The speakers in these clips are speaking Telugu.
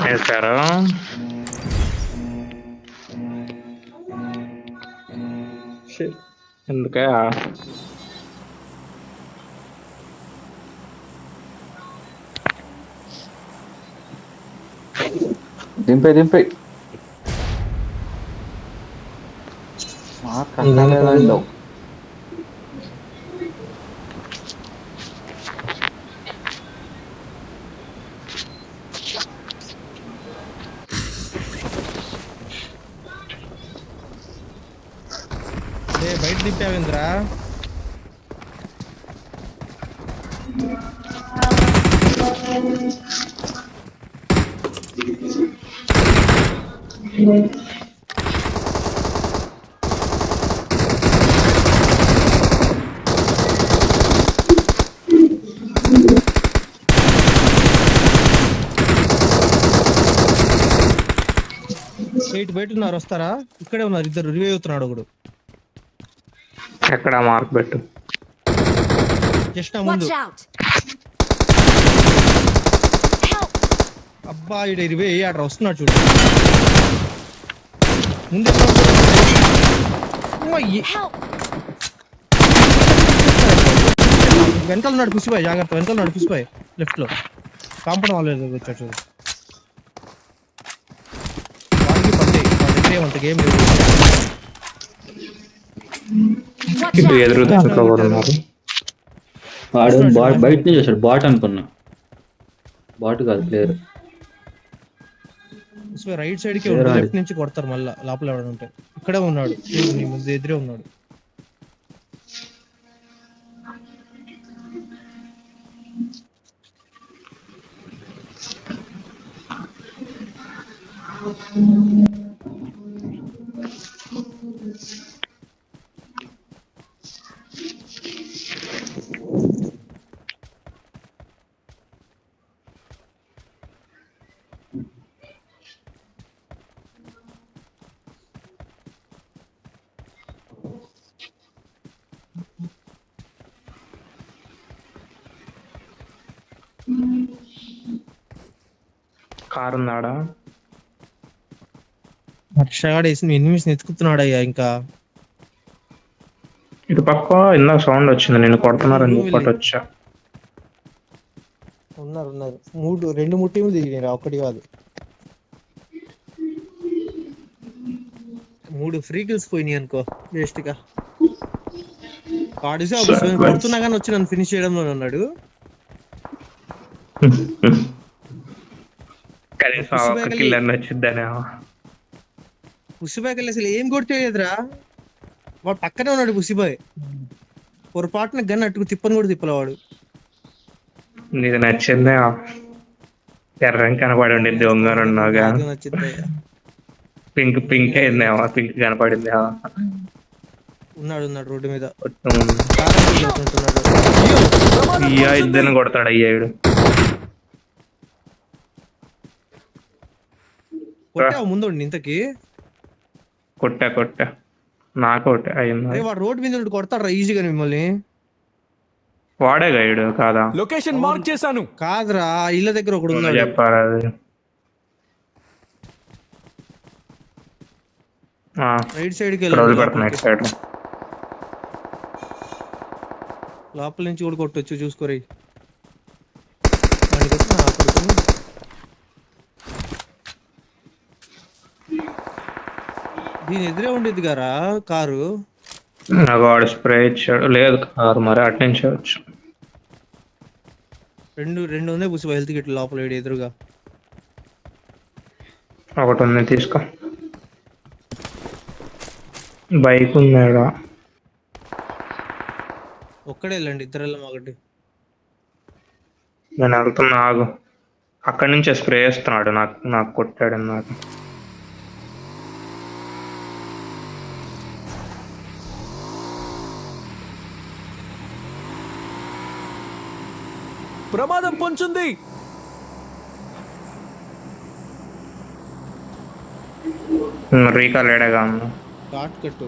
వేశారు. ఎందుకే దింపే కష్టలేదండి. బయట దింపావేంద్రా? బయట ఉన్నారు, వస్తారా? ఇక్కడే ఉన్నారు ఇద్దరు, రివైవ్ అవుతున్నాడు ఒకడు. ఎక్కడ మార్క్ పెట్టు. జస్ట్ ముందు. అబ్బా ఇడ రివైవ్ అక్కడ వస్తున్నాడు చూడు. ముందు వెనకాల ఉన్నాడు పుసిబాయ్, జాగ్రత్త. వెనకాల ఉన్నాడు పుసిబాయ్, లెఫ్ట్ లో కాంపౌండ్ వాళ్ళు వచ్చాడు చూడు. అంత గేమ్ ఇటు ఎదురు దాంట్లో కూడా ఉన్నారు. వాడు బయట నుంచి వచ్చాడు. బాట్ అనుకున్నా, బాట్ కాదు ప్లేయర్. రైట్ సైడ్ కి లెఫ్ట్ నుంచి కొడతారు మళ్ళా లోపల ఎవడ ఉంటే. ఇక్కడే ఉన్నాడు చూడు, నీ ముందు ఎదురే ఉన్నాడు. కారు ఉన్నాడా? హర్షగాడు వేసి ఎనిమిస్ ఎత్తుకుతున్నాడయ్యా. ఇంకా ఇటు పక్క ఇందాక సౌండ్ వచ్చింది, నేను కొడుతున్నారని చెప్పటి వచ్చా. ఉన్నారు 2-3 టీంలు దిగినారు, ఒక్కటి కాదు. 3 ఫ్రీ కిల్స్ పోయినాయి అనుకో, వేస్ట్ గా. కొడుతున్నా కానీ వచ్చి నన్ను ఫినిష్ చేయడంలో ఉన్నాడు. పుసిబాయ్ అసలు ఏం కొట్టేయదురా, వాడు పక్కనే ఉన్నాడు. పుసిబాయ్ పొరపాటున గన్ అట్టుకు తిప్పని కూడా తిప్పలేవాడు. నీకు నచ్చిందే ఎర్రం కనపడి ఉండింది, దొంగనున్నాగా. నచ్చిందయ్యా. పింక్ అయిందేమో, పింక్ కనపడింది. ఉన్నాడు రోడ్డు మీద. ఇద్దరిని కొడతాడు అయ్యాడు. ముందు ఇంతకి కొట్టా నాకు ఒకటి అయింది. వాడు రోడ్ మీద కొడతాడు ఈజీగా మిమ్మల్ని. వాడే గైడ్ కాదా? లొకేషన్ మార్క్ చేశాను. కాదురా, ఇళ్ళ దగ్గర ఒకడు ఉన్నాడు. చెప్పారు అది. రైట్ సైడ్ కి సైడ్ లోపల నుంచి కూడా కొట్టొచ్చు, చూసుకోరే. దీని ఎదురే ఉండేది గారా కారు. వాడు స్ప్రే ఇచ్చాడు. లేదు కారు మరి అటు నుంచి వచ్చు. రెండు ఉంది పుసి హెల్త్ కిట్ లోపల ఎదురుగా. ఒకటి ఉంది, తీసుకో. బైక్ ఉన్నాడా? ఒక్కడే వెళ్ళండి, ఇద్దరు వెళ్ళం. ఒకటి నేను వెళ్తున్నా, ఆగు. అక్కడి నుంచే స్ప్రే చేస్తున్నాడు, నాకు కొట్టాడు నాకు. ప్రమాదం పొంచుంది. రీకాల్ ఏడగా ఉన్నా. Short cut.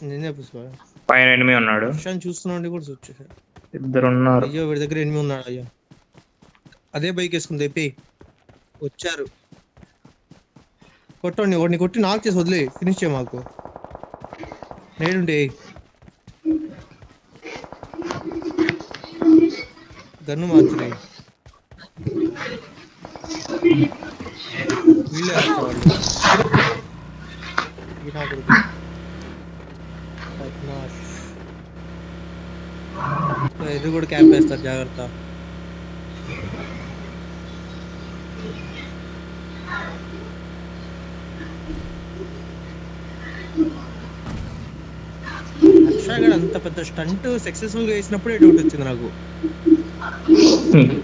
నేనే పుష్ప. పైన ఎనిమి ఉన్నాడు. వర్షాన్ని చూస్తున్నాండి కూడా వచ్చేసాడు. ఇద్దరు ఉన్నారు. అయ్యో వీడి దగ్గర ఎనిమిది ఉన్నాడు. అయ్యో అదే బైక్ వేసుకుంది అయిపోయి వచ్చారు. కొట్టండి వాడిని కొట్టి నాక్ చేసి వదిలే ఫినిష్ చేయ మాకు నేడుండే గన్ను మార్చురే. వీళ్ళే వస్తారు వాళ్ళు. ఎదురు కూడా క్యాంప్ వేస్తారు జాగ్రత్త. హర్షగడ్ అంత పెద్ద స్టంట్ సక్సెస్ఫుల్ గా వేసినప్పుడే డౌట్ వచ్చింది నాకు.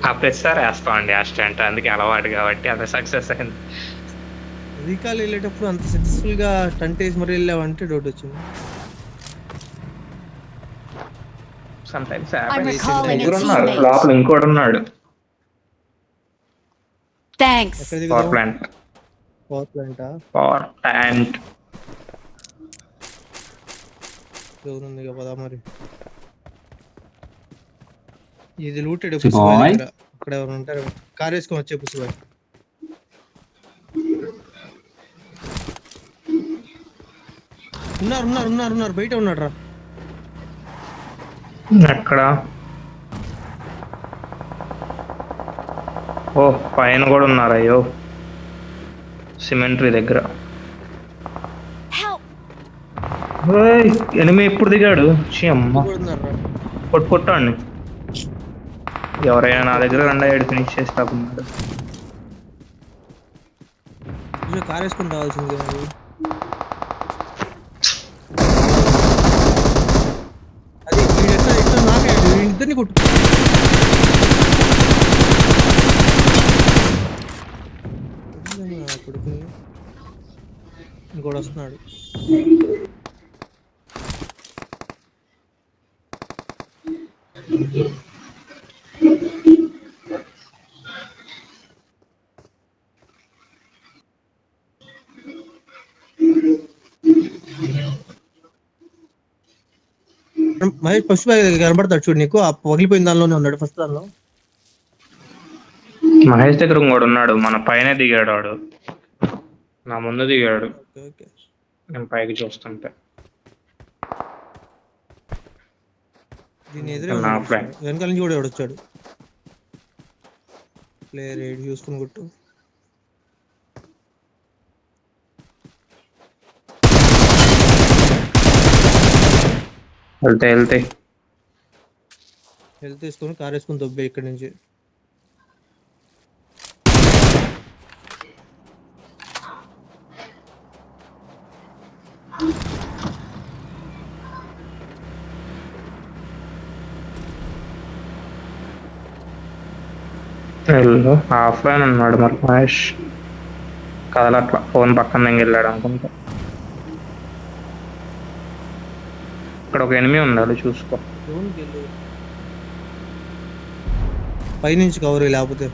ఆ ప్రతిసారి వేస్తామండి ఆ స్టంట్, అందుకే అలవాటు కాబట్టి అది సక్సెస్ అయింది. రీకాల్ వెళ్ళేటప్పుడు అంత సక్సెస్ఫుల్ గా స్టంట్ వేసి మరి వెళ్ళావంటే డౌట్ వచ్చింది. సమ్టైమ్స్ I'm recalling a ముగ్గురు ఉన్నారు, teammate. లోపల ఇంకోటి ఉన్నాడు. Thanks. ఎక్కడ పవర్ దిగుదాం? ప్లాంట్. పవర్ ప్లాంటా? Power plant. ఉంది కదా మరి. ఇది లూటెడ్ బాయ్. అక్కడ ఎవరు ఉంటారు? కార్ వేసుకొని వచ్చే పుష్పాయ్. ఉన్నారు ఉన్నారు ఉన్నారు ఉన్నారు బయట ఉన్నాడు రా. ఎక్కడ? ఓ పైన కూడా ఉన్నారు. అయ్యో సిమెంటరీ దగ్గర. Help. ఎనిమి ఎప్పుడు దిగాడు? ఛీ అమ్మ, కూడా ఉన్నారు రా. కొట్టండి. ఎవరైనా నా దగ్గర 2 ఫినిష్ చేసి రాకున్నాడు. కార్ వేసుకొని రావాల్సింది కదా. అది వీడు ఎట్లా ఎట్లా నాకాడు ఇద్దరిని కొట్టు. కొడుకుని ఇంకోటి వస్తున్నాడు. మహేష్ ఫస్ట్ కనబడతాడు చూడు నీకు. ఆ పగిలిపోయిన దానిలోనే ఉన్నాడు ఫస్ట్ దానిలో. మహేష్ దగ్గర ఇంకోడు ఉన్నాడు, మన పైన దిగాడు వాడు, నా ముందు దిగాడు. Okay okay. నేను పైకి చూస్తుంటే దీని ఎదురే నా ఉన్నాడు. friend. వెనకాల నుంచి కూడా ఎవడు వచ్చాడు. ప్లేయర్ ఏడు చూసుకుని కొట్టు. వెళ్తే హెల్త్ తీసుకొని కార్ వేసుకొని దొబ్బే ఇక్కడి నుంచి. వెళ్ళు. ఆఫ్లైన్ ఉన్నాడు మరి మహేష్, కదలట్లా. ఫోన్ పక్కన వెళ్ళాడు అనుకుంటా. ఇక్కడ ఒక ఎనిమి ఉండాలి, చూసుకో. జోన్కి వెళ్ళు. పైనుంచి కవర్ లేకపోతే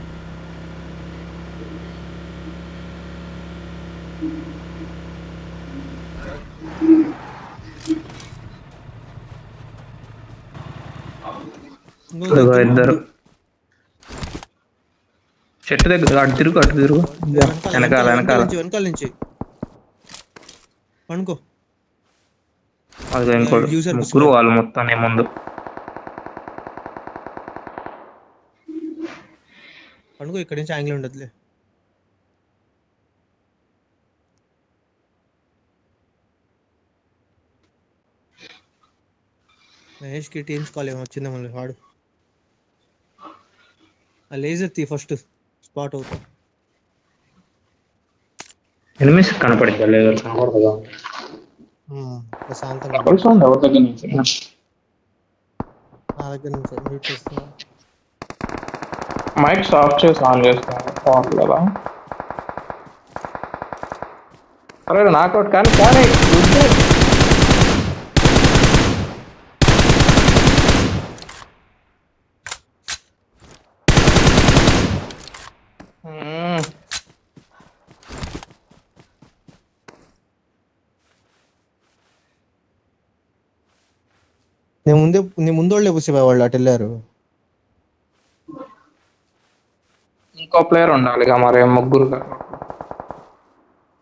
ఇదిగో ఇద్దరు చెట్టు దగ్గర. అటు తిరుగు అటు తిరుగు. వెనకాల వెనకాల వెనకాల నుంచి పనుకో. అది ఇంకోటి. ముగ్గురు వాళ్ళు మొత్తం నీ ముందు. పనుకో, ఇక్కడి నుంచి యాంగిల్ ఉండదులే. మహేష్ కి టీమ్స్ కాల్ ఏమో వచ్చిందా మళ్ళీ వాడు. ఆ లేజర్ తీ ఫస్ట్ స్పాట్ అవుతాం. ఎనిమిస్ కనపడిందా? లేదు కనపడదా? ప్రశాంతంగా ఎవరి దగ్గర నుంచి? నా దగ్గర నుంచి మ్యూట్ చేస్తున్నా. మైక్ ఆఫ్ చేసి ఆన్ చేస్తాను కదా. అరే నాకౌట్ కానీ కానీ నీ ముందోళ్ళే పుసిబాయ్ వాళ్ళు అటు వెళ్ళారు. ఇంకో ప్లేయర్ ఉండాలిగా మరి ముగ్గురుగా.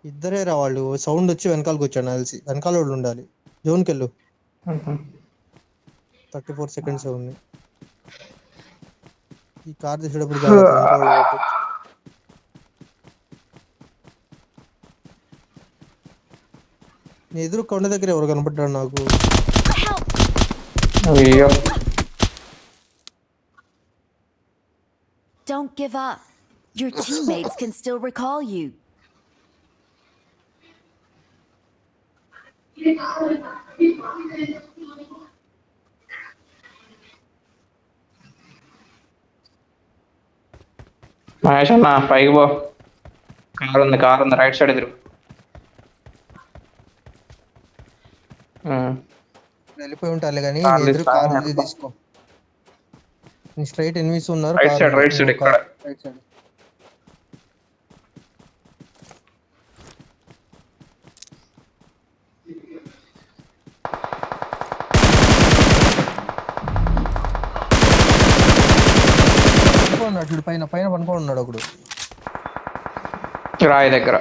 ఇద్దరే రా వాళ్ళు. సౌండ్ వచ్చి వెనకాలకు వచ్చాడు నాకు తెలిసి. వెనకాల వాళ్ళు ఉండాలి. జోన్కి వెళ్ళు. 34 సెకండ్స్ ఉంది. ఈ కార్ తీసేటప్పుడు జాగ్రత్త, వెనకాల వాళ్ళు కొట్టొచ్చు. నీ ఎదురు కొండ దగ్గర ఎవరు కనపడ్డాడు నాకు. Help! అయ్యో Don't give up. Your teammates can still recall you. Mahesh అన్న పైకి పో. కార్ ఉంది రైట్ సైడ్ ఎదురు. వెళ్ళిపోయి ఉంటారులే కానీ కార్ నీ ఎదురు తీస్తా. కార్ ఉంది, తీసుకో. నీ స్ట్రైట్ ఎనిమిస్ ఉన్నారు. రైట్ కార్ సైడ్ ఉంది. రైట్ సైడ్ ఇక్కడ. Right side. పనుకో ఉన్నాడు చూడు, పైన పైన పనుకో ఉన్నాడు ఒకడు. రాయి దగ్గర